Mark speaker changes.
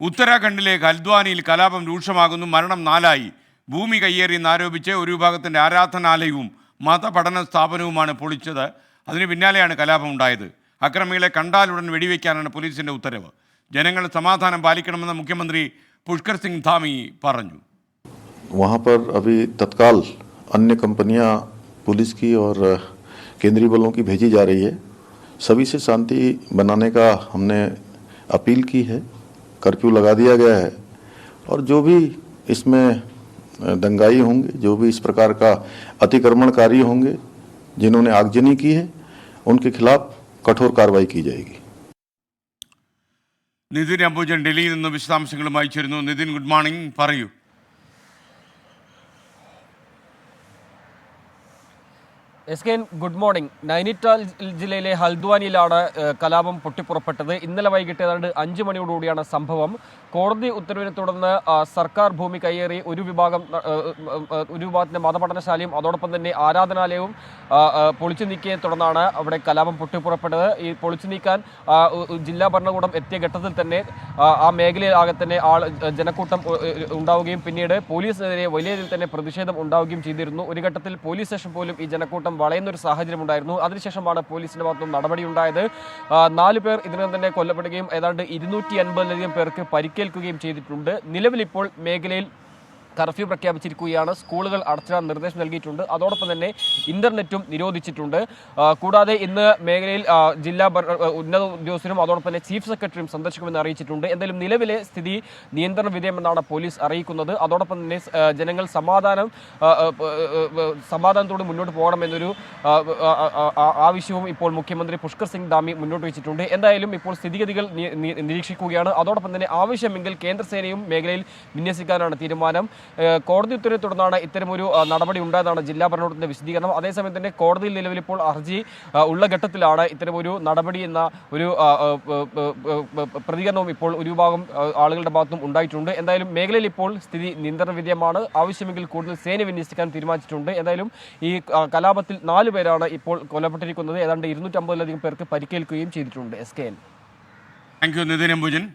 Speaker 1: ഉത്തരാഖണ്ഡിലെ ഹൽദ്വാനിയിൽ കലാപം രൂക്ഷമാകുന്നു. മരണം 4ആയി. ഭൂമി കയ്യേറിയെന്നാരോപിച്ച് ഒരു വിഭാഗത്തിൻ്റെ ആരാധനാലയവും മതപഠന സ്ഥാപനവുമാണ് പൊളിച്ചത്. അതിന് പിന്നാലെയാണ് കലാപം ഉണ്ടായത്. അക്രമികളെ കണ്ടാലുടൻ വെടിവെക്കാനാണ് പോലീസിൻ്റെ ഉത്തരവ്. ജനങ്ങൾ സമാധാനം പാലിക്കണമെന്ന് മുഖ്യമന്ത്രി പുഷ്കർ സിംഗ് ധാമി പറഞ്ഞു.
Speaker 2: वहाँ पर अभी तत्काल अन्य कंपनियां पुलिस की और केंद्रीय बलों की भेजी जा रही है. सभी से शांति बनाने का हमने अपील की है. कर्फ्यू लगा दिया गया है और जो भी इसमें दंगाई होंगे, जो भी इस प्रकार का अतिक्रमणकारी होंगे, जिन्होंने आगजनी की है, उनके खिलाफ कठोर कार्रवाई की जाएगी.
Speaker 1: നിതിൻ അംബുജൻ ഡൽഹിയിൽ നിന്ന് വിശദാംശങ്ങളുമായി ചേരുന്നു. നിതിൻ, ഗുഡ് മോർണിംഗ്, പറയൂ.
Speaker 3: Good morning. നൈനിറ്റാൽ ജില്ലയിലെ ഹൽദ്വാനിയിലാണ് കലാപം പൊട്ടിപ്പുറപ്പെട്ടത്. ഇന്നലെ വൈകിട്ട് ഏതാണ്ട് 5 മണിയോടുകൂടിയാണ് സംഭവം. കോടതി ഉത്തരവിനെ തുടർന്ന് സർക്കാർ ഭൂമി കയ്യേറി ഒരു വിഭാഗത്തിന്റെ മതപഠനശാലയും അതോടൊപ്പം തന്നെ ആരാധനാലയവും പൊളിച്ചു നീക്കിയെ തുടർന്നാണ് അവിടെ കലാപം പൊട്ടിപ്പുറപ്പെട്ടത്. ഈ പൊളിച്ചു നീക്കാൻ ജില്ലാ ഭരണകൂടം എത്തിയ ഘട്ടത്തിൽ തന്നെ ആ മേഖലയിലാകെ തന്നെ ജനക്കൂട്ടം ഉണ്ടാവുകയും പിന്നീട് പോലീസിനെതിരെ വലിയ രീതിയിൽ തന്നെ പ്രതിഷേധം ഉണ്ടാവുകയും ചെയ്തിരുന്നു. ഒരു ഘട്ടത്തിൽ പോലീസ് സ്റ്റേഷൻ പോലും ഈ ജനക്കൂട്ടം വളയുന്നൊരു സാഹചര്യം ഉണ്ടായിരുന്നു. അതിനുശേഷമാണ് പോലീസിന്റെ ഭാഗത്തും നടപടി ഉണ്ടായത്. 4 പേർ ഇതിനകം തന്നെ കൊല്ലപ്പെടുകയും ഏതാണ്ട് 250-ലധികം പേർക്ക് പരിക്കേൽക്കുകയും ചെയ്തിട്ടുണ്ട്. നിലവിലിപ്പോൾ മേഖലയിൽ കർഫ്യൂ പ്രഖ്യാപിച്ചിരിക്കുകയാണ്. സ്കൂളുകൾ അടച്ചിടാൻ നിർദ്ദേശം നൽകിയിട്ടുണ്ട്. അതോടൊപ്പം തന്നെ ഇന്റർനെറ്റും നിരോധിച്ചിട്ടുണ്ട്. കൂടാതെ ഇന്ന് മേഖലയിൽ ജില്ലാ ഉന്നത ഉദ്യോഗസ്ഥരും അതോടൊപ്പം തന്നെ ചീഫ് സെക്രട്ടറിയും സന്ദർശിക്കുമെന്ന് അറിയിച്ചിട്ടുണ്ട്. എന്തായാലും നിലവിലെ സ്ഥിതി നിയന്ത്രണ വിധേയമെന്നാണ് പോലീസ് അറിയിക്കുന്നത്. അതോടൊപ്പം തന്നെ ജനങ്ങൾ സമാധാനത്തോടെ മുന്നോട്ട് പോകണമെന്നൊരു ആവശ്യവും ഇപ്പോൾ മുഖ്യമന്ത്രി പുഷ്കർ സിംഗ് ധാമി മുന്നോട്ട് വെച്ചിട്ടുണ്ട്. എന്തായാലും ഇപ്പോൾ സ്ഥിതിഗതികൾ നിരീക്ഷിക്കുകയാണ്. അതോടൊപ്പം തന്നെ ആവശ്യമെങ്കിൽ കേന്ദ്രസേനയും മേഖലയിൽ വിന്യസിക്കാനാണ് തീരുമാനം. കോടതി ഉത്തരവിനെ തുടർന്നാണ് ഇത്തരമൊരു നടപടി ഉണ്ടായതാണ് ജില്ലാ ഭരണകൂടത്തിന്റെ വിശദീകരണം. അതേസമയം തന്നെ കോടതിയിൽ നിലവിലിപ്പോൾ ഹർജി ഉള്ള ഘട്ടത്തിലാണ് ഇത്തരമൊരു നടപടി എന്ന ഒരു പ്രതികരണവും ഇപ്പോൾ ഒരു വിഭാഗം ആളുകളുടെ ഭാഗത്തും ഉണ്ടായിട്ടുണ്ട്. എന്തായാലും മേഖലയിൽ ഇപ്പോൾ സ്ഥിതി നിയന്ത്രണ വിധേയമാണ്. ആവശ്യമെങ്കിൽ കൂടുതൽ സേന വിന്യസിക്കാൻ തീരുമാനിച്ചിട്ടുണ്ട്. എന്തായാലും ഈ കലാപത്തിൽ 4 പേരാണ് ഇപ്പോൾ കൊല്ലപ്പെട്ടിരിക്കുന്നത്. ഏതാണ്ട് 250-ലധികം പേർക്ക് പരിക്കേൽക്കുകയും ചെയ്തിട്ടുണ്ട്.
Speaker 1: Thank you Nithin Ambujan.